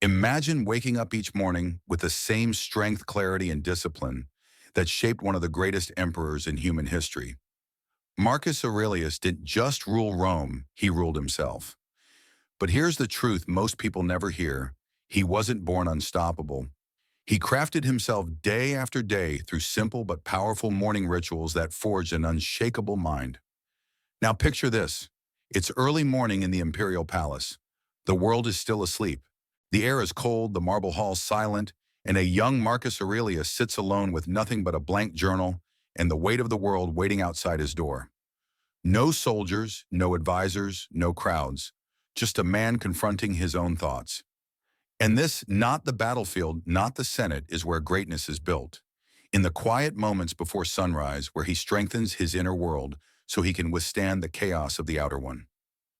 Imagine waking up each morning with the same strength, clarity, and discipline that shaped one of the greatest emperors in human history. Marcus Aurelius didn't just rule Rome, he ruled himself. But here's the truth most people never hear. He wasn't born unstoppable. He crafted himself day after day through simple but powerful morning rituals that forged an unshakable mind. Now picture this. It's early morning in the imperial palace. The world is still asleep. The air is cold, the marble halls silent, and a young Marcus Aurelius sits alone with nothing but a blank journal and the weight of the world waiting outside his door. No soldiers, no advisors, no crowds, just a man confronting his own thoughts. And this, not the battlefield, not the Senate, is where greatness is built. In the quiet moments before sunrise, where he strengthens his inner world so he can withstand the chaos of the outer one.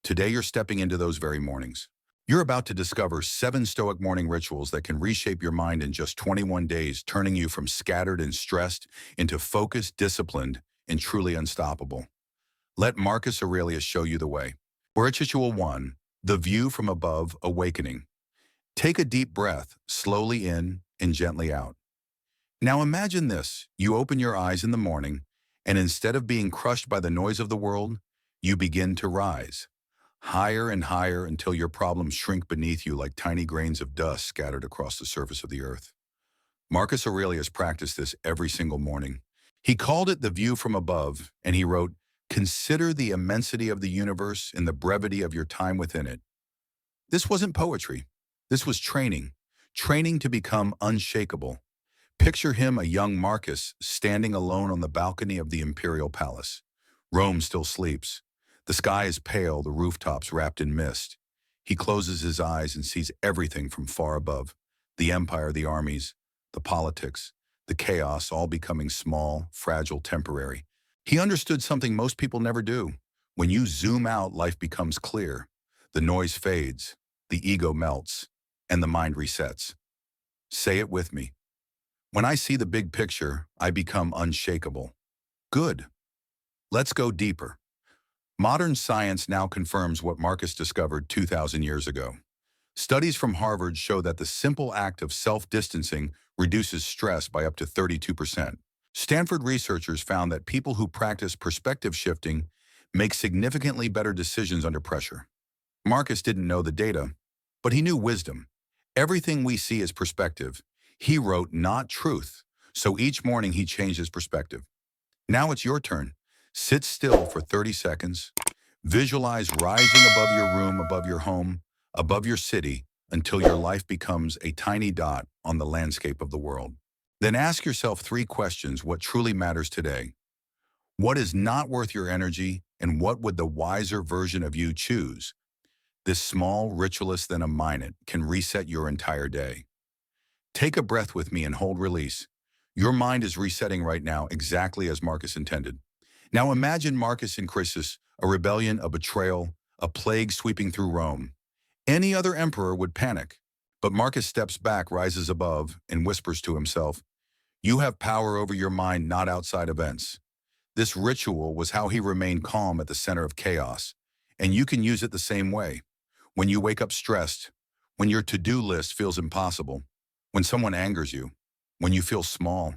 Today, you're stepping into those very mornings. You're about to discover 7 Stoic morning rituals that can reshape your mind in just 21 days, turning you from scattered and stressed into focused, disciplined, and truly unstoppable. Let Marcus Aurelius show you the way. Ritual 1, the view from above, awakening. Take a deep breath, slowly in and gently out. Now imagine this. You open your eyes in the morning, and instead of being crushed by the noise of the world, you begin to rise. Higher and higher until your problems shrink beneath you like tiny grains of dust scattered across the surface of the earth. Marcus Aurelius practiced this every single morning. He called it the view from above, and he wrote, "Consider the immensity of the universe and the brevity of your time within it." This wasn't poetry. This was training to become unshakable. Picture him, a young Marcus, standing alone on the balcony of the imperial palace. Rome still sleeps. The sky is pale, the rooftops wrapped in mist. He closes his eyes and sees everything from far above. The empire, the armies, the politics, the chaos, all becoming small, fragile, temporary. He understood something most people never do. When you zoom out, life becomes clear. The noise fades, the ego melts, and the mind resets. Say it with me. When I see the big picture, I become unshakable. Good. Let's go deeper. Modern science now confirms what Marcus discovered 2,000 years ago. Studies from Harvard show that the simple act of self-distancing reduces stress by up to 32%. Stanford researchers found that people who practice perspective shifting make significantly better decisions under pressure. Marcus didn't know the data, but he knew wisdom. Everything we see is perspective. He wrote, not truth. So each morning he changed his perspective. Now it's your turn. Sit still for 30 seconds. Visualize rising above your room, above your home, above your city, until your life becomes a tiny dot on the landscape of the world. Then ask yourself 3 questions. What truly matters today? What is not worth your energy? And what would the wiser version of you choose? This small ritualist then a minute can reset your entire day. Take a breath with me and hold release. Your mind is resetting right now exactly as Marcus intended. Now imagine Marcus and Croesus, a rebellion, a betrayal, a plague sweeping through Rome. Any other emperor would panic, but Marcus steps back, rises above, and whispers to himself, "You have power over your mind, not outside events." This ritual was how he remained calm at the center of chaos, and you can use it the same way. When you wake up stressed, when your to-do list feels impossible, when someone angers you, when you feel small,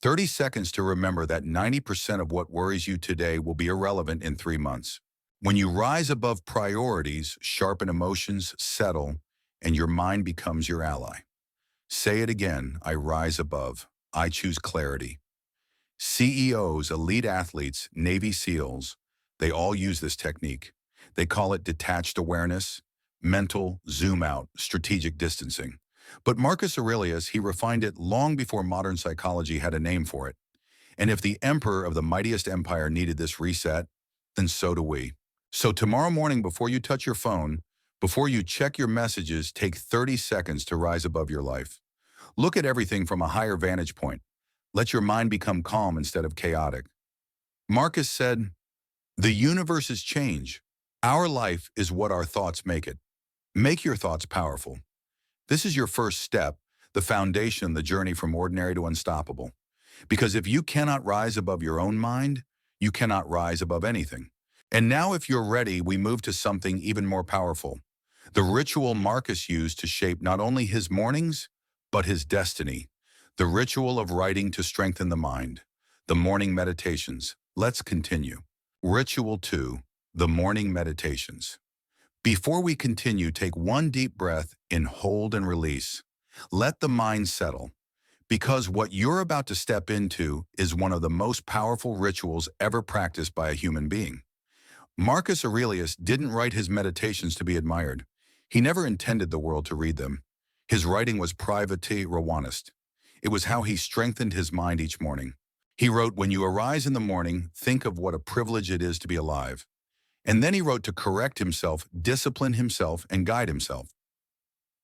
30 seconds to remember that 90% of what worries you today will be irrelevant in 3 months. When you rise above priorities, sharpen emotions, settle, and your mind becomes your ally. Say it again, I rise above. I choose clarity. CEOs, elite athletes, Navy SEALs, they all use this technique. They call it detached awareness, mental zoom out, strategic distancing. But Marcus Aurelius, he refined it long before modern psychology had a name for it. And if the emperor of the mightiest empire needed this reset, then so do we. So tomorrow morning, before you touch your phone, before you check your messages, take 30 seconds to rise above your life. Look at everything from a higher vantage point. Let your mind become calm instead of chaotic. Marcus said, "The universe is change. Our life is what our thoughts make it. Make your thoughts powerful." This is your first step, the foundation, the journey from ordinary to unstoppable. Because if you cannot rise above your own mind, you cannot rise above anything. And now if you're ready, we move to something even more powerful. The ritual Marcus used to shape not only his mornings, but his destiny. The ritual of writing to strengthen the mind. The morning meditations. Let's continue. Ritual 2. The morning meditations. Before we continue, take one deep breath in, hold and release. Let the mind settle, because what you're about to step into is one of the most powerful rituals ever practiced by a human being. Marcus Aurelius didn't write his meditations to be admired. He never intended the world to read them. His writing was private or honest. It was how he strengthened his mind each morning. He wrote, "When you arise in the morning, think of what a privilege it is to be alive." And then he wrote to correct himself, discipline himself, and guide himself.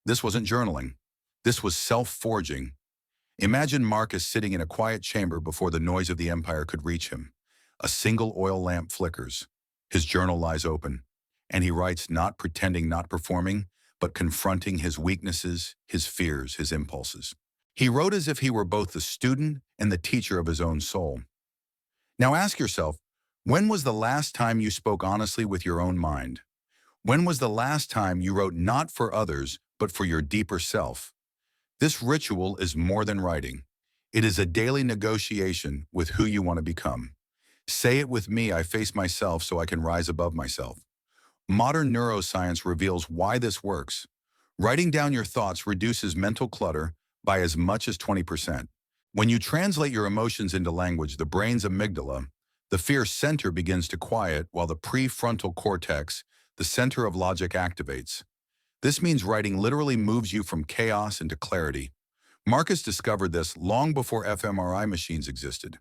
This wasn't journaling. This was self-forging. Imagine Marcus sitting in a quiet chamber before the noise of the empire could reach him. A single oil lamp flickers. His journal lies open, and he writes, not pretending, not performing, but confronting his weaknesses, his fears, his impulses. He wrote as if he were both the student and the teacher of his own soul. Now ask yourself, when was the last time you spoke honestly with your own mind? When was the last time you wrote not for others, but for your deeper self? This ritual is more than writing. It is a daily negotiation with who you want to become. Say it with me, I face myself so I can rise above myself. Modern neuroscience reveals why this works. Writing down your thoughts reduces mental clutter by as much as 20%. When you translate your emotions into language, the brain's amygdala, the fear center, begins to quiet while the prefrontal cortex, the center of logic, activates. This means writing literally moves you from chaos into clarity. Marcus discovered this long before fMRI machines existed.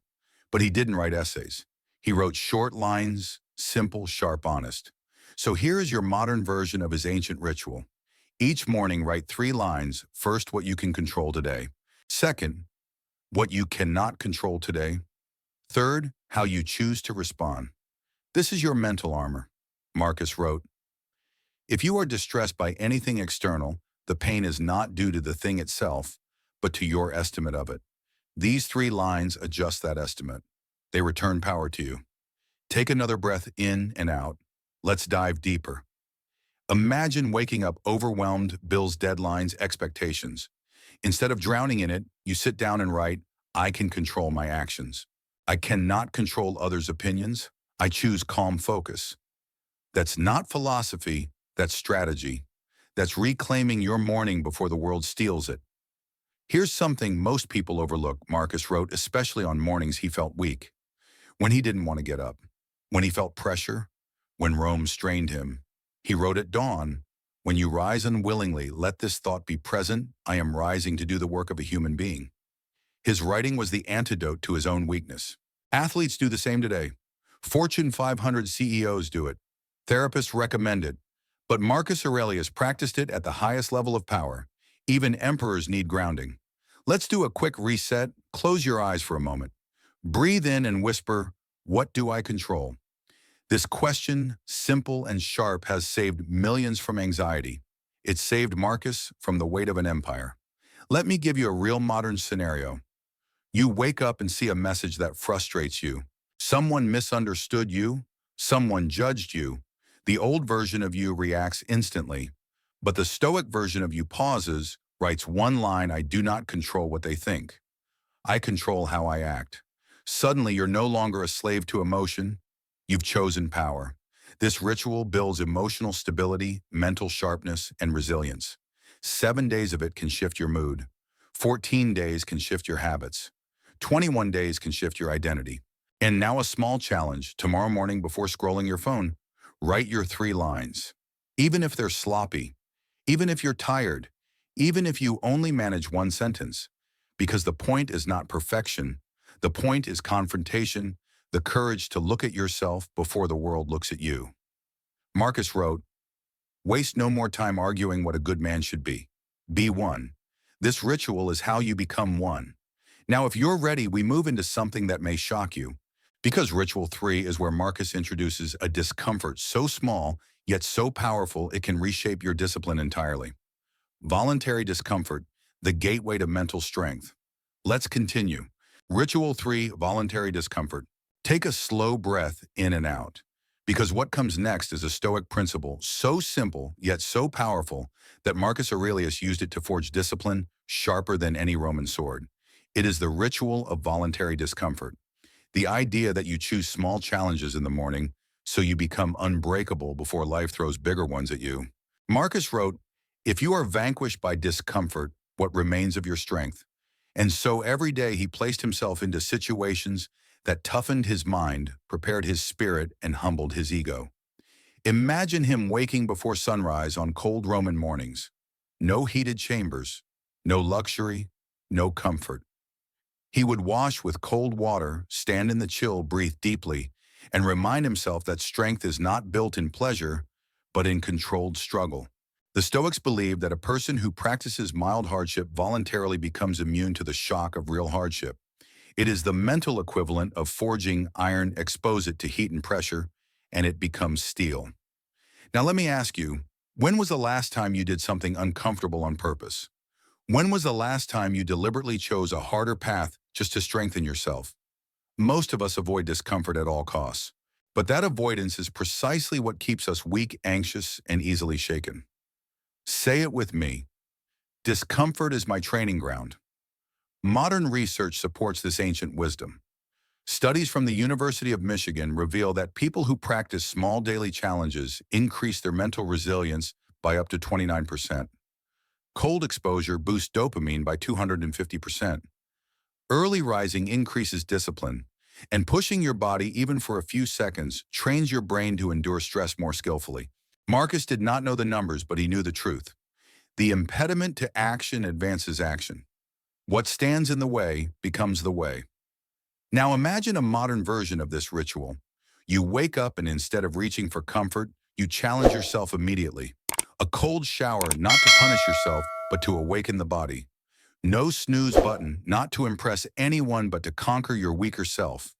But he didn't write essays. He wrote short lines, simple, sharp, honest. So here is your modern version of his ancient ritual. Each morning, write 3 lines. First, what you can control today. Second, what you cannot control today. Third, how you choose to respond. This is your mental armor. Marcus wrote, "If you are distressed by anything external, the pain is not due to the thing itself, but to your estimate of it. These 3 lines adjust that estimate. They return power to you." Take another breath in and out. Let's dive deeper. Imagine waking up overwhelmed, bills, deadlines, expectations. Instead of drowning in it, you sit down and write, I can control my actions. I cannot control others' opinions. I choose calm focus. That's not philosophy, that's strategy. That's reclaiming your morning before the world steals it. Here's something most people overlook, Marcus wrote, especially on mornings he felt weak. When he didn't want to get up. When he felt pressure. When Rome strained him. He wrote at dawn, "When you rise unwillingly, let this thought be present, I am rising to do the work of a human being." His writing was the antidote to his own weakness. Athletes do the same today. Fortune 500 CEOs do it. Therapists recommend it. But Marcus Aurelius practiced it at the highest level of power. Even emperors need grounding. Let's do a quick reset. Close your eyes for a moment. Breathe in and whisper, what do I control? This question, simple and sharp, has saved millions from anxiety. It saved Marcus from the weight of an empire. Let me give you a real modern scenario. You wake up and see a message that frustrates you. Someone misunderstood you. Someone judged you. The old version of you reacts instantly. But the Stoic version of you pauses, writes one line, I do not control what they think. I control how I act. Suddenly, you're no longer a slave to emotion. You've chosen power. This ritual builds emotional stability, mental sharpness, and resilience. 7 days of it can shift your mood. 14 days can shift your habits. 21 days can shift your identity. And now a small challenge. Tomorrow morning before scrolling your phone, write your 3 lines. Even if they're sloppy, even if you're tired, even if you only manage 1 sentence. Because the point is not perfection. The point is confrontation, the courage to look at yourself before the world looks at you. Marcus wrote, waste no more time arguing what a good man should be. Be one. This ritual is how you become one. Now, if you're ready, we move into something that may shock you. Because ritual 3 is where Marcus introduces a discomfort so small, yet so powerful it can reshape your discipline entirely. Voluntary discomfort, the gateway to mental strength. Let's continue. Ritual 3, voluntary discomfort. Take a slow breath in and out. Because what comes next is a Stoic principle so simple yet so powerful that Marcus Aurelius used it to forge discipline sharper than any Roman sword. It is the ritual of voluntary discomfort. The idea that you choose small challenges in the morning so you become unbreakable before life throws bigger ones at you. Marcus wrote, "If you are vanquished by discomfort, what remains of your strength?" And so every day he placed himself into situations that toughened his mind, prepared his spirit, and humbled his ego. Imagine him waking before sunrise on cold Roman mornings. No heated chambers, no luxury, no comfort. He would wash with cold water, stand in the chill, breathe deeply, and remind himself that strength is not built in pleasure, but in controlled struggle. The Stoics believed that a person who practices mild hardship voluntarily becomes immune to the shock of real hardship. It is the mental equivalent of forging iron, expose it to heat and pressure, and it becomes steel. Now let me ask you, when was the last time you did something uncomfortable on purpose? When was the last time you deliberately chose a harder path just to strengthen yourself? Most of us avoid discomfort at all costs. But that avoidance is precisely what keeps us weak, anxious, and easily shaken. Say it with me. Discomfort is my training ground. Modern research supports this ancient wisdom. Studies from the University of Michigan reveal that people who practice small daily challenges increase their mental resilience by up to 29%. Cold exposure boosts dopamine by 250%. Early rising increases discipline, and pushing your body even for a few seconds trains your brain to endure stress more skillfully. Marcus did not know the numbers, but he knew the truth. The impediment to action advances action. What stands in the way becomes the way. Now imagine a modern version of this ritual. You wake up and instead of reaching for comfort, you challenge yourself immediately. A cold shower, not to punish yourself, but to awaken the body. No snooze button, not to impress anyone, but to conquer your weaker self.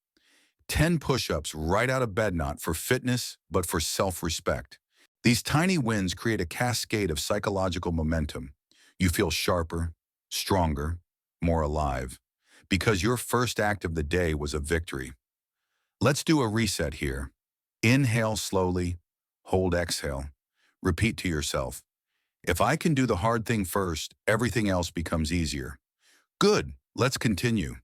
10 push-ups right out of bed, not for fitness, but for self-respect. These tiny wins create a cascade of psychological momentum. You feel sharper, stronger, more alive, because your first act of the day was a victory. Let's do a reset here. Inhale slowly, hold exhale. Repeat to yourself, if I can do the hard thing first, everything else becomes easier. Good, let's continue.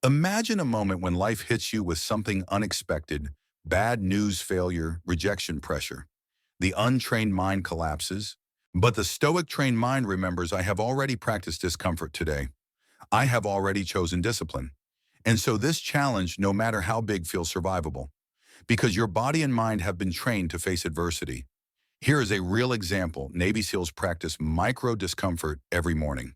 Imagine a moment when life hits you with something unexpected, bad news, failure, rejection, pressure. The untrained mind collapses, but the Stoic trained mind remembers, I have already practiced discomfort today. I have already chosen discipline. And so this challenge, no matter how big, feels survivable, because your body and mind have been trained to face adversity. Here is a real example. Navy SEALs practice micro discomfort every morning,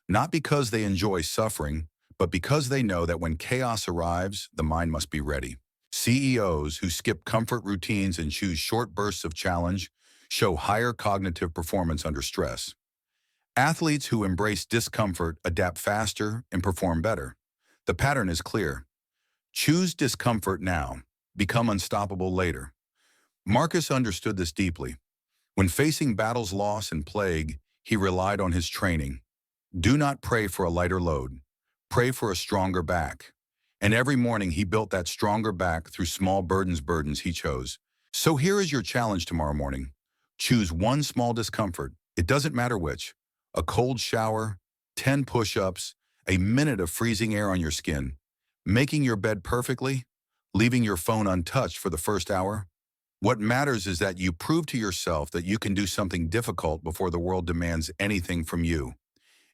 not because they enjoy suffering, but because they know that when chaos arrives, the mind must be ready. CEOs who skip comfort routines and choose short bursts of challenge show higher cognitive performance under stress. Athletes who embrace discomfort adapt faster and perform better. The pattern is clear. Choose discomfort now, become unstoppable later. Marcus understood this deeply. When facing battles, loss, and plague, he relied on his training. Do not pray for a lighter load. Pray for a stronger back. And every morning he built that stronger back through small burdens he chose. So here is your challenge tomorrow morning. Choose one small discomfort. It doesn't matter which. A cold shower, 10 push-ups, a minute of freezing air on your skin, making your bed perfectly, leaving your phone untouched for the first hour. What matters is that you prove to yourself that you can do something difficult before the world demands anything from you.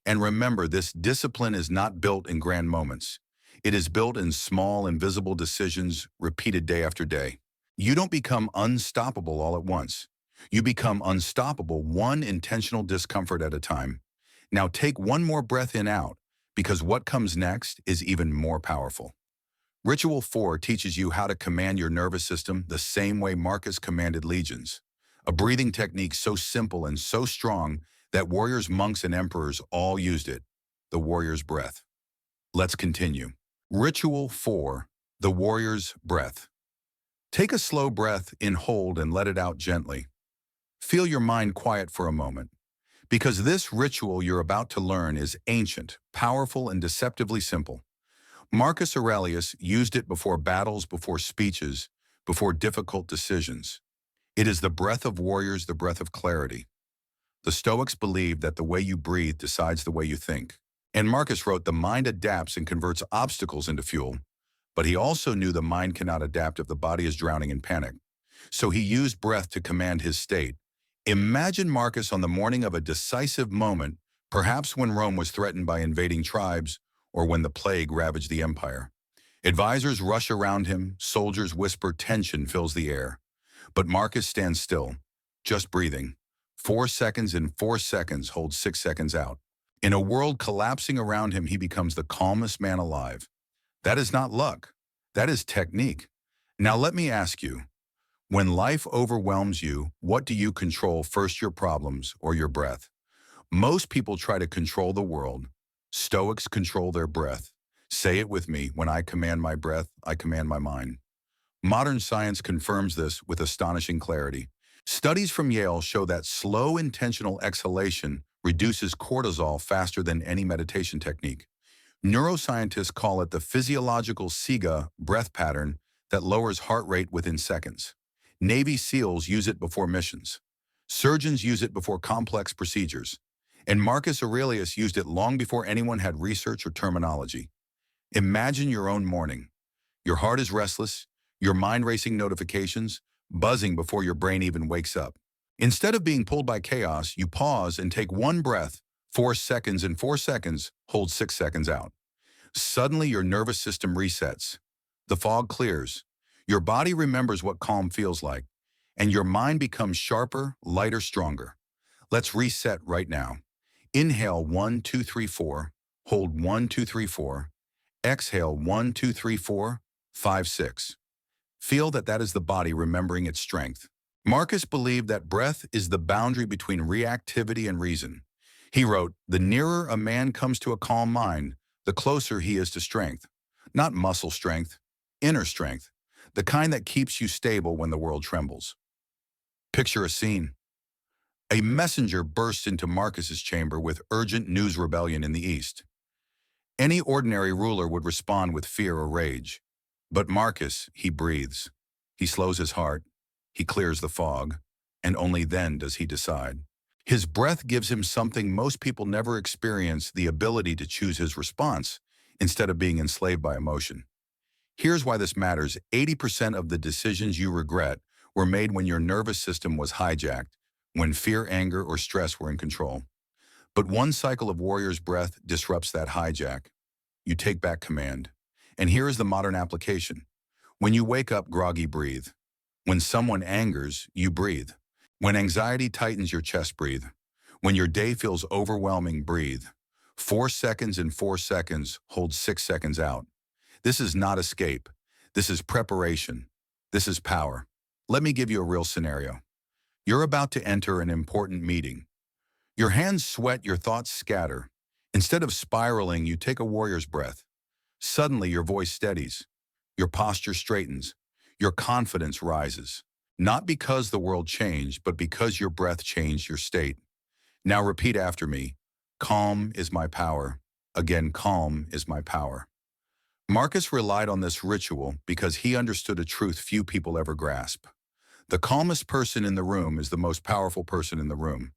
And remember, this discipline is not built in grand moments. It is built in small, invisible decisions repeated day after day. You don't become unstoppable all at once. You become unstoppable one intentional discomfort at a time. Now take one more breath in out, because what comes next is even more powerful. Ritual 4 teaches you how to command your nervous system the same way Marcus commanded legions. A breathing technique so simple and so strong that warriors, monks, and emperors all used it. The warrior's breath. Let's continue. Ritual 4, the warrior's breath. Take a slow breath in, hold, and let it out gently. Feel your mind quiet for a moment, because this ritual you're about to learn is ancient, powerful, and deceptively simple. Marcus Aurelius used it before battles, before speeches, before difficult decisions. It is the breath of warriors, the breath of clarity. The Stoics believed that the way you breathe decides the way you think. And Marcus wrote, the mind adapts and converts obstacles into fuel, but he also knew the mind cannot adapt if the body is drowning in panic. So he used breath to command his state. Imagine Marcus on the morning of a decisive moment, perhaps when Rome was threatened by invading tribes or when the plague ravaged the empire. Advisors rush around him, soldiers whisper, tension fills the air. But Marcus stands still, just breathing. 4 seconds in 4 seconds holds 6 seconds out. In a world collapsing around him, he becomes the calmest man alive. That is not luck. That is technique. Now let me ask you, when life overwhelms you, what do you control first, your problems or your breath? Most people try to control the world. Stoics control their breath. Say it with me, when I command my breath, I command my mind. Modern science confirms this with astonishing clarity. Studies from Yale show that slow, intentional exhalation reduces cortisol faster than any meditation technique. Neuroscientists call it the physiological SIGA breath pattern that lowers heart rate within seconds. Navy SEALs use it before missions. Surgeons use it before complex procedures. And Marcus Aurelius used it long before anyone had research or terminology. Imagine your own morning. Your heart is restless, your mind racing notifications, buzzing before your brain even wakes up. Instead of being pulled by chaos, you pause and take one breath, 4 seconds in 4 seconds, hold 6 seconds out. Suddenly your nervous system resets. The fog clears. Your body remembers what calm feels like, and your mind becomes sharper, lighter, stronger. Let's reset right now. Inhale 1, 2, 3, 4. Hold 1, 2, 3, 4. Exhale 1, 2, 3, 4, 5, 6. Feel that is the body remembering its strength. Marcus believed that breath is the boundary between reactivity and reason. He wrote, the nearer a man comes to a calm mind, the closer he is to strength. Not muscle strength, inner strength, the kind that keeps you stable when the world trembles. Picture a scene. A messenger bursts into Marcus's chamber with urgent news: rebellion in the east. Any ordinary ruler would respond with fear or rage. But Marcus, he breathes. He slows his heart. He clears the fog. And only then does he decide. His breath gives him something most people never experience: the ability to choose his response instead of being enslaved by emotion. Here's why this matters. 80% of the decisions you regret were made when your nervous system was hijacked, when fear, anger, or stress were in control. But one cycle of warrior's breath disrupts that hijack. You take back command. And here is the modern application. When you wake up groggy, breathe. When someone angers, you breathe. When anxiety tightens your chest, breathe. When your day feels overwhelming, breathe. 4 seconds in 4 seconds, hold 6 seconds out. This is not escape. This is preparation. This is power. Let me give you a real scenario. You're about to enter an important meeting. Your hands sweat, your thoughts scatter. Instead of spiraling, you take a warrior's breath. Suddenly, your voice steadies. Your posture straightens. Your confidence rises. Not because the world changed, but because your breath changed your state. Now repeat after me. Calm is my power. Again, calm is my power. Marcus relied on this ritual because he understood a truth few people ever grasp. The calmest person in the room is the most powerful person in the room.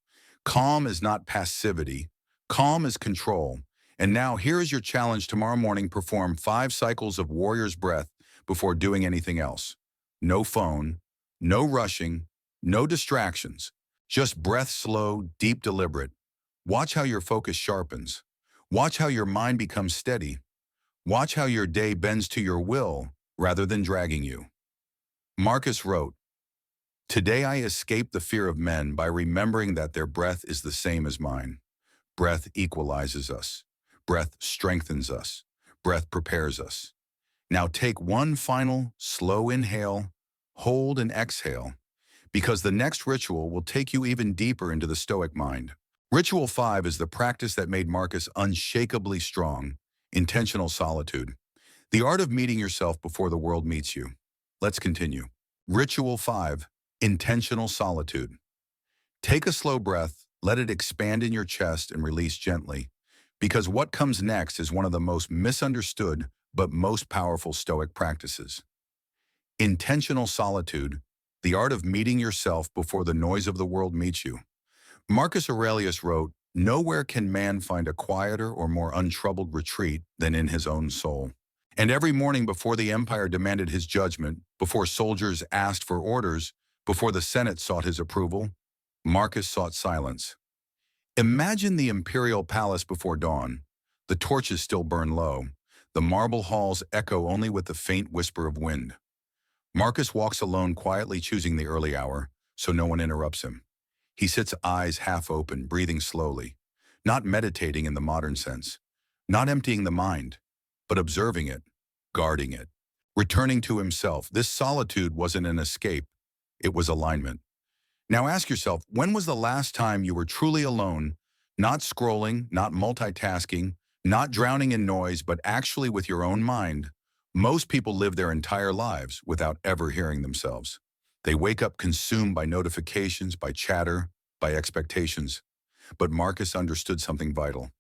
Calm is not passivity. Calm is control. And now here is your challenge tomorrow morning: perform 5 cycles of warrior's breath before doing anything else. No phone, no rushing, no distractions. Just breath, slow, deep, deliberate. Watch how your focus sharpens. Watch how your mind becomes steady. Watch how your day bends to your will rather than dragging you. Marcus wrote, today I escape the fear of men by remembering that their breath is the same as mine. Breath equalizes us. Breath strengthens us. Breath prepares us. Now take one final slow inhale, hold and exhale, because the next ritual will take you even deeper into the Stoic mind. Ritual 5 is the practice that made Marcus unshakably strong: intentional solitude. The art of meeting yourself before the world meets you. Let's continue. Ritual 5, intentional solitude. Take a slow breath, let it expand in your chest and release gently, because what comes next is one of the most misunderstood but most powerful Stoic practices. Intentional solitude, the art of meeting yourself before the noise of the world meets you. Marcus Aurelius wrote, "Nowhere can man find a quieter or more untroubled retreat than in his own soul." And every morning before the empire demanded his judgment, before soldiers asked for orders, before the Senate sought his approval, Marcus sought silence. Imagine the imperial palace before dawn. The torches still burn low. The marble halls echo only with the faint whisper of wind. Marcus walks alone, quietly choosing the early hour, so no one interrupts him. He sits, eyes half open, breathing slowly, not meditating in the modern sense, not emptying the mind, but observing it, guarding it, returning to himself. This solitude wasn't an escape, it was alignment. Now ask yourself, when was the last time you were truly alone, not scrolling, not multitasking, not drowning in noise, but actually with your own mind? Most people live their entire lives without ever hearing themselves. They wake up consumed by notifications, by chatter, by expectations. But Marcus understood something vital.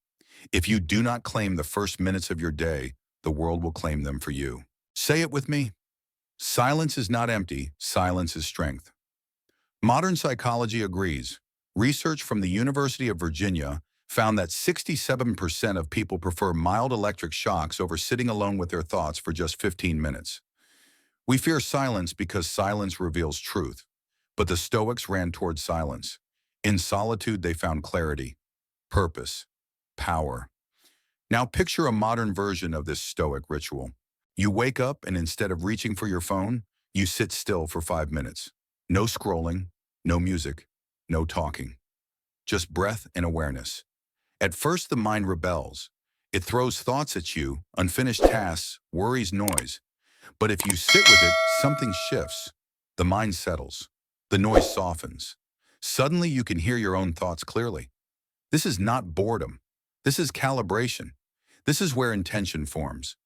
If you do not claim the first minutes of your day, the world will claim them for you. Say it with me. Silence is not empty, silence is strength. Modern psychology agrees. Research from the University of Virginia found that 67% of people prefer mild electric shocks over sitting alone with their thoughts for just 15 minutes. We fear silence because silence reveals truth. But the Stoics ran toward silence. In solitude, they found clarity, purpose, power. Now picture a modern version of this Stoic ritual. You wake up and instead of reaching for your phone, you sit still for 5 minutes. No scrolling, no music, no talking. Just breath and awareness. At first, the mind rebels. It throws thoughts at you, unfinished tasks, worries, noise. But if you sit with it, something shifts. The mind settles. The noise softens. Suddenly, you can hear your own thoughts clearly. This is not boredom. This is calibration. This is where intention forms.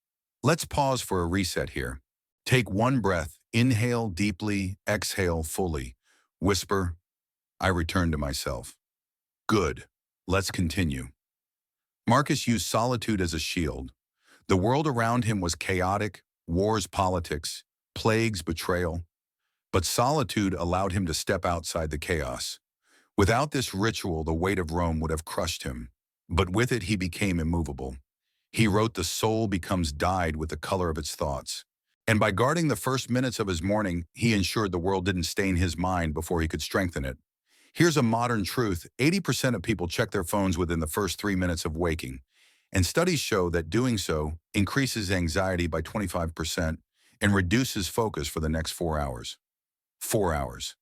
Let's pause for a reset here. Take one breath, inhale deeply, exhale fully. Whisper, "I return to myself." Good. Let's continue. Marcus used solitude as a shield. The world around him was chaotic, wars, politics, plagues, betrayal. But solitude allowed him to step outside the chaos. Without this ritual, the weight of Rome would have crushed him. But with it, he became immovable. He wrote, "The soul becomes dyed with the color of its thoughts." And by guarding the first minutes of his morning, he ensured the world didn't stain his mind before he could strengthen it. Here's a modern truth. 80% of people check their phones within the first 3 minutes of waking. And studies show that doing so increases anxiety by 25% and reduces focus for the next 4 hours. 4 hours.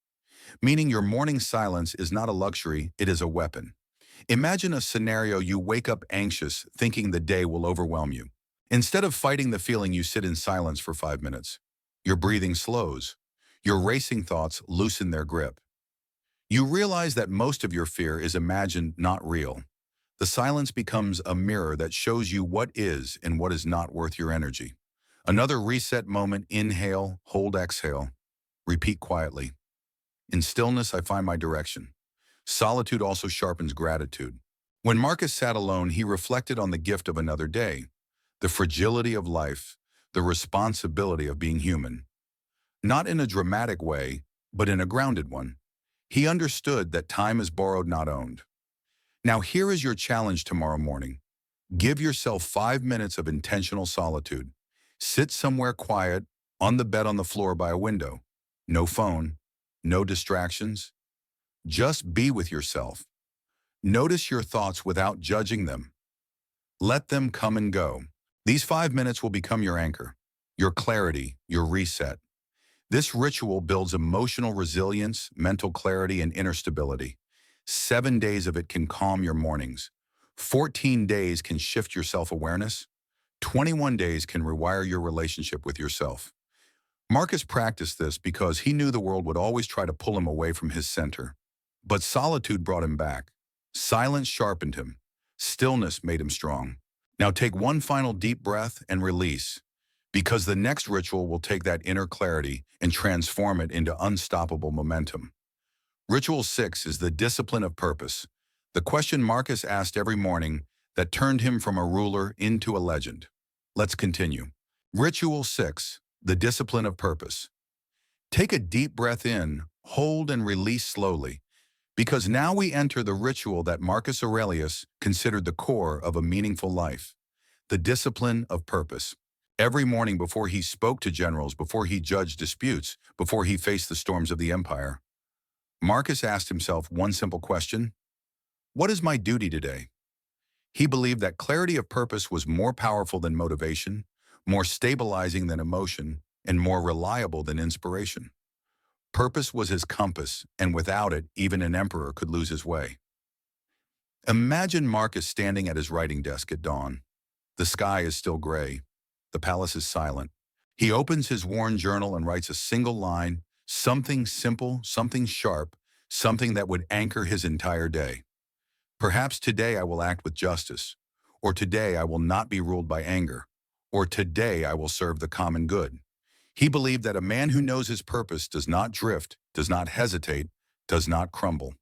Meaning your morning silence is not a luxury, it is a weapon. Imagine a scenario: you wake up anxious, thinking the day will overwhelm you. Instead of fighting the feeling, you sit in silence for 5 minutes. Your breathing slows. Your racing thoughts loosen their grip. You realize that most of your fear is imagined, not real. The silence becomes a mirror that shows you what is and what is not worth your energy. Another reset moment: inhale, hold, exhale. Repeat quietly. In stillness, I find my direction. Solitude also sharpens gratitude. When Marcus sat alone, he reflected on the gift of another day, the fragility of life, the responsibility of being human. Not in a dramatic way, but in a grounded one. He understood that time is borrowed, not owned. Now here is your challenge tomorrow morning. Give yourself 5 minutes of intentional solitude. Sit somewhere quiet, on the bed, on the floor, by a window. No phone, no distractions. Just be with yourself. Notice your thoughts without judging them. Let them come and go. These 5 minutes will become your anchor, your clarity, your reset. This ritual builds emotional resilience, mental clarity, and inner stability. 7 days of it can calm your mornings. 14 days can shift your self-awareness. 21 days can rewire your relationship with yourself. Marcus practiced this because he knew the world would always try to pull him away from his center. But solitude brought him back. Silence sharpened him. Stillness made him strong. Now take one final deep breath and release, because the next ritual will take that inner clarity and transform it into unstoppable momentum. Ritual 6 is the discipline of purpose, the question Marcus asked every morning that turned him from a ruler into a legend. Let's continue. Ritual 6, the discipline of purpose. Take a deep breath in, hold and release slowly, because now we enter the ritual that Marcus Aurelius considered the core of a meaningful life, the discipline of purpose. Every morning before he spoke to generals, before he judged disputes, before he faced the storms of the empire, Marcus asked himself one simple question: what is my duty today? He believed that clarity of purpose was more powerful than motivation, more stabilizing than emotion, and more reliable than inspiration. Purpose was his compass, and without it, even an emperor could lose his way. Imagine Marcus standing at his writing desk at dawn. The sky is still gray. The palace is silent. He opens his worn journal and writes a single line, something simple, something sharp, something that would anchor his entire day. Perhaps today I will act with justice, or today I will not be ruled by anger, or today I will serve the common good. He believed that a man who knows his purpose does not drift, does not hesitate, does not crumble.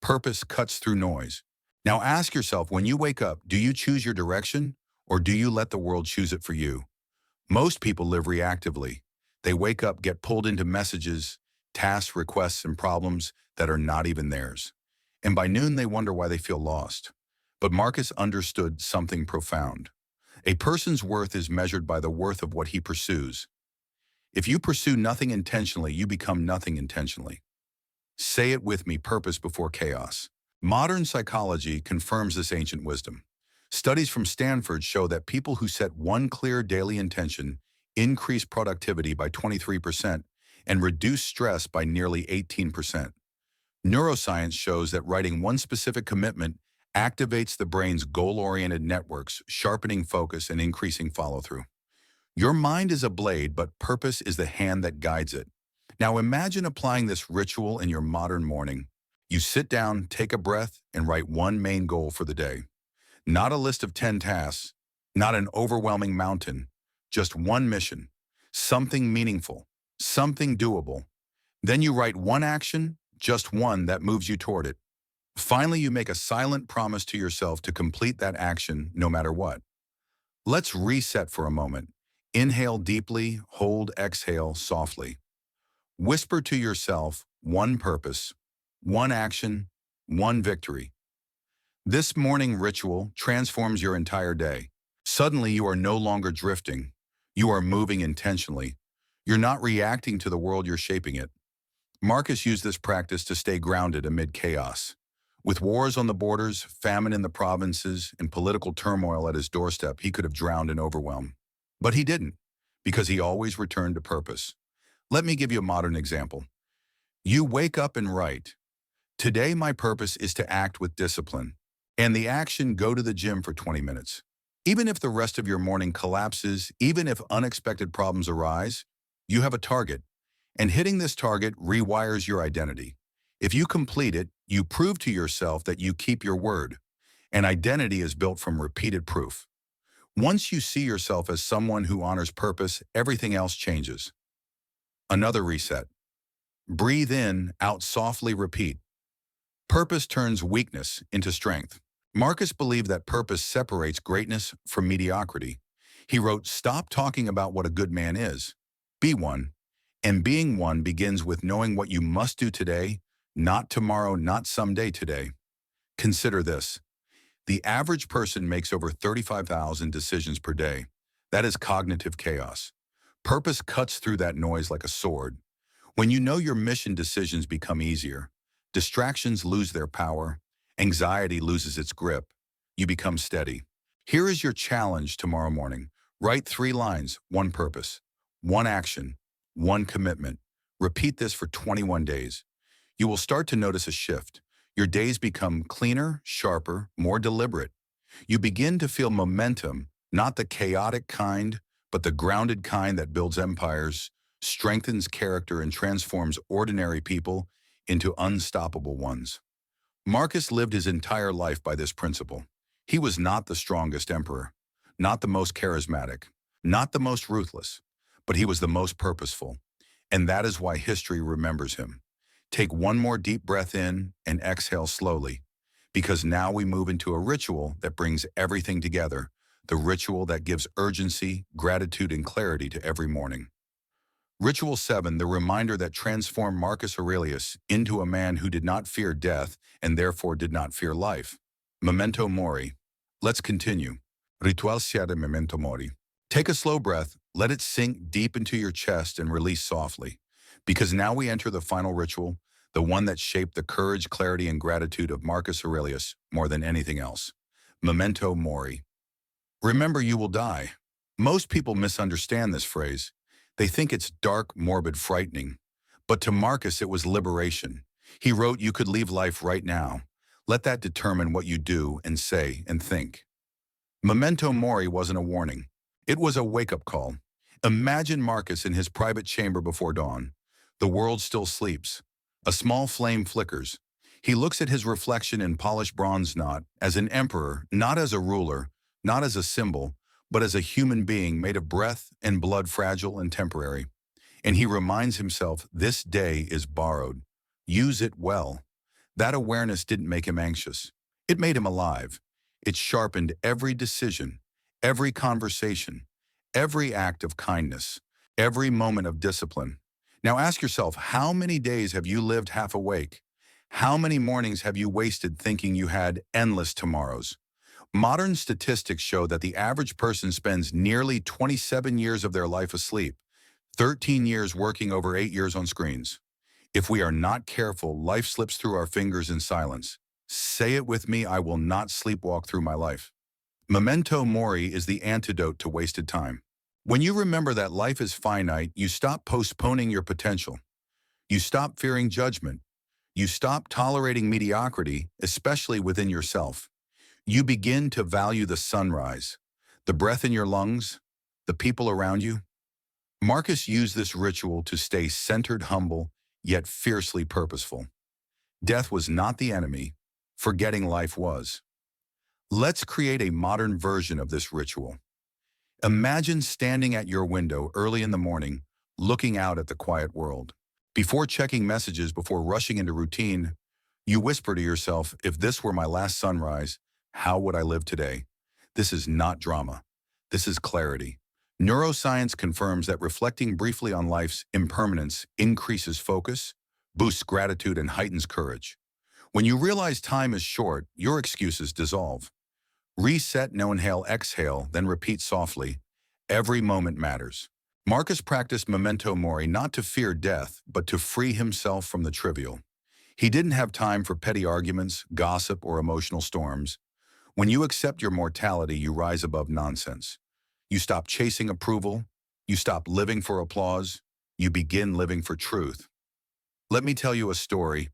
Purpose cuts through noise. Now ask yourself, when you wake up, do you choose your direction, or do you let the world choose it for you? Most people live reactively. They wake up, get pulled into messages, tasks, requests, and problems that are not even theirs. And by noon, they wonder why they feel lost. But Marcus understood something profound. A person's worth is measured by the worth of what he pursues. If you pursue nothing intentionally, you become nothing intentionally. Say it with me: purpose before chaos. Modern psychology confirms this ancient wisdom. Studies from Stanford show that people who set one clear daily intention increase productivity by 23% and reduce stress by nearly 18%. Neuroscience shows that writing one specific commitment activates the brain's goal-oriented networks, sharpening focus and increasing follow-through. Your mind is a blade, but purpose is the hand that guides it. Now imagine applying this ritual in your modern morning. You sit down, take a breath, and write one main goal for the day. Not a list of 10 tasks, not an overwhelming mountain, just one mission, something meaningful, something doable. Then you write one action, just one that moves you toward it. Finally, you make a silent promise to yourself to complete that action no matter what. Let's reset for a moment. Inhale deeply, hold, exhale softly. Whisper to yourself one purpose, one action, one victory. This morning ritual transforms your entire day. Suddenly, you are no longer drifting. You are moving intentionally. You're not reacting to the world, you're shaping it. Marcus used this practice to stay grounded amid chaos. With wars on the borders, famine in the provinces, and political turmoil at his doorstep, he could have drowned in overwhelm. But he didn't, because he always returned to purpose. Let me give you a modern example. You wake up and write, "Today my purpose is to act with discipline." And the action: go to the gym for 20 minutes. Even if the rest of your morning collapses, even if unexpected problems arise, you have a target. And hitting this target rewires your identity. If you complete it, you prove to yourself that you keep your word. And identity is built from repeated proof. Once you see yourself as someone who honors purpose, everything else changes. Another reset. Breathe in, out softly, repeat. Purpose turns weakness into strength. Marcus believed that purpose separates greatness from mediocrity. He wrote, "Stop talking about what a good man is. Be one. And being one begins with knowing what you must do today, not tomorrow, not someday, today." Consider this. The average person makes over 35,000 decisions per day. That is cognitive chaos. Purpose cuts through that noise like a sword. When you know your mission, decisions become easier. Distractions lose their power. Anxiety loses its grip. You become steady. Here is your challenge tomorrow morning. Write 3 lines, one purpose, one action, one commitment. Repeat this for 21 days. You will start to notice a shift. Your days become cleaner, sharper, more deliberate. You begin to feel momentum, not the chaotic kind, but the grounded kind that builds empires, strengthens character, and transforms ordinary people into unstoppable ones. Marcus lived his entire life by this principle. He was not the strongest emperor, not the most charismatic, not the most ruthless, but he was the most purposeful. And that is why history remembers him. Take one more deep breath in and exhale slowly, because now we move into a ritual that brings everything together, the ritual that gives urgency, gratitude, and clarity to every morning. Ritual 7, the reminder that transformed Marcus Aurelius into a man who did not fear death and therefore did not fear life. Memento Mori. Let's continue. Ritual 7, Memento Mori. Take a slow breath, let it sink deep into your chest and release softly. Because now we enter the final ritual, the one that shaped the courage, clarity, and gratitude of Marcus Aurelius more than anything else. Memento Mori. Remember, you will die. Most people misunderstand this phrase. They think it's dark, morbid, frightening. But to Marcus, it was liberation. He wrote, you could leave life right now. Let that determine what you do and say and think. Memento Mori wasn't a warning. It was a wake-up call. Imagine Marcus in his private chamber before dawn. The world still sleeps. A small flame flickers. He looks at his reflection in polished bronze knot as an emperor, not as a ruler, not as a symbol, but as a human being made of breath and blood, fragile and temporary. And he reminds himself, this day is borrowed. Use it well. That awareness didn't make him anxious. It made him alive. It sharpened every decision, every conversation, every act of kindness, every moment of discipline. Now ask yourself, how many days have you lived half awake? How many mornings have you wasted thinking you had endless tomorrows? Modern statistics show that the average person spends nearly 27 years of their life asleep, 13 years working, over 8 years on screens. If we are not careful, life slips through our fingers in silence. Say it with me, I will not sleepwalk through my life. Memento Mori is the antidote to wasted time. When you remember that life is finite, you stop postponing your potential. You stop fearing judgment. You stop tolerating mediocrity, especially within yourself. You begin to value the sunrise, the breath in your lungs, the people around you. Marcus used this ritual to stay centered, humble, yet fiercely purposeful. Death was not the enemy. Forgetting life was. Let's create a modern version of this ritual. Imagine standing at your window early in the morning, looking out at the quiet world. Before checking messages, before rushing into routine, you whisper to yourself, if this were my last sunrise, how would I live today? This is not drama. This is clarity. Neuroscience confirms that reflecting briefly on life's impermanence increases focus, boosts gratitude, and heightens courage. When you realize time is short, your excuses dissolve. Reset, no inhale, exhale, then repeat softly. Every moment matters. Marcus practiced Memento Mori not to fear death, but to free himself from the trivial. He didn't have time for petty arguments, gossip, or emotional storms. When you accept your mortality, you rise above nonsense. You stop chasing approval. You stop living for applause. You begin living for truth. Let me tell you a story.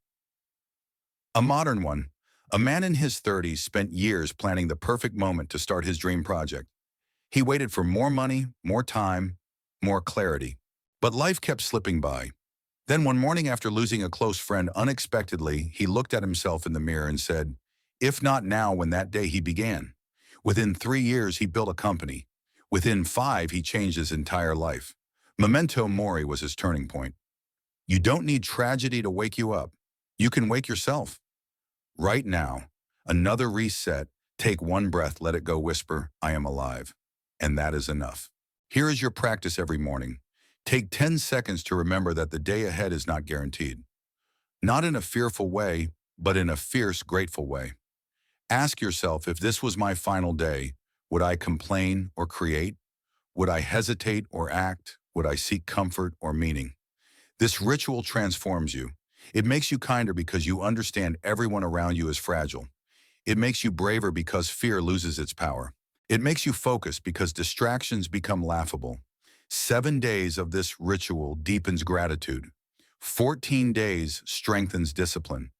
A modern one. A man in his 30s spent years planning the perfect moment to start his dream project. He waited for more money, more time, more clarity. But life kept slipping by. Then one morning, after losing a close friend unexpectedly, he looked at himself in the mirror and said, if not now, when that day he began. Within 3 years, he built a company. Within 5, he changed his entire life. Memento Mori was his turning point. You don't need tragedy to wake you up. You can wake yourself. Right now, another reset, take one breath, let it go, whisper, I am alive. And that is enough. Here is your practice every morning. Take 10 seconds to remember that the day ahead is not guaranteed. Not in a fearful way, but in a fierce, grateful way. Ask yourself, if this was my final day, would I complain or create? Would I hesitate or act? Would I seek comfort or meaning? This ritual transforms you. It makes you kinder because you understand everyone around you is fragile. It makes you braver because fear loses its power. It makes you focus because distractions become laughable. 7 days of this ritual deepens gratitude. 14 days strengthens discipline.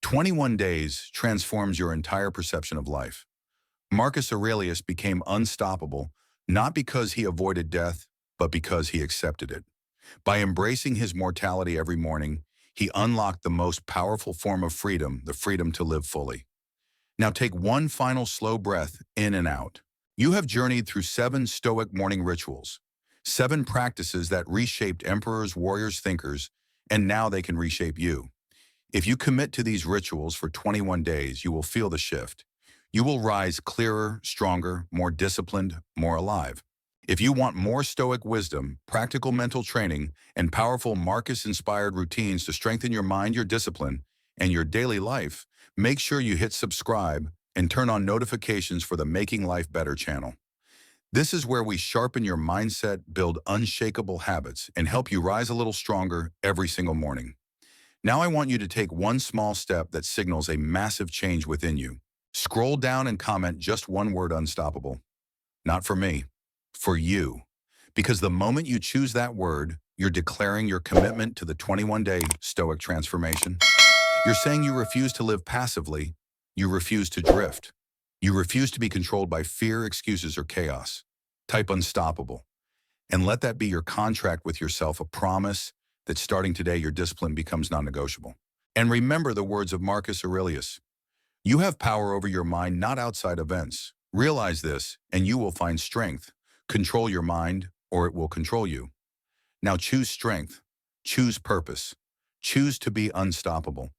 21 days transforms your entire perception of life. Marcus Aurelius became unstoppable, not because he avoided death, but because he accepted it. By embracing his mortality every morning, he unlocked the most powerful form of freedom, the freedom to live fully. Now take one final slow breath in and out. You have journeyed through 7 Stoic morning rituals, 7 practices that reshaped emperors, warriors, thinkers, and now they can reshape you. If you commit to these rituals for 21 days, you will feel the shift. You will rise clearer, stronger, more disciplined, more alive. If you want more Stoic wisdom, practical mental training, and powerful Marcus-inspired routines to strengthen your mind, your discipline, and your daily life, make sure you hit subscribe and turn on notifications for the Making Life Better channel. This is where we sharpen your mindset, build unshakable habits, and help you rise a little stronger every single morning. Now I want you to take one small step that signals a massive change within you. Scroll down and comment just one word: unstoppable. Not for me, for you. Because the moment you choose that word, you're declaring your commitment to the 21-day Stoic transformation. You're saying you refuse to live passively. You refuse to drift. You refuse to be controlled by fear, excuses, or chaos. Type unstoppable. And let that be your contract with yourself, a promise that starting today, your discipline becomes non-negotiable. And remember the words of Marcus Aurelius: you have power over your mind, not outside events. Realize this, and you will find strength. Control your mind, or it will control you. Now choose strength. Choose purpose. Choose to be unstoppable.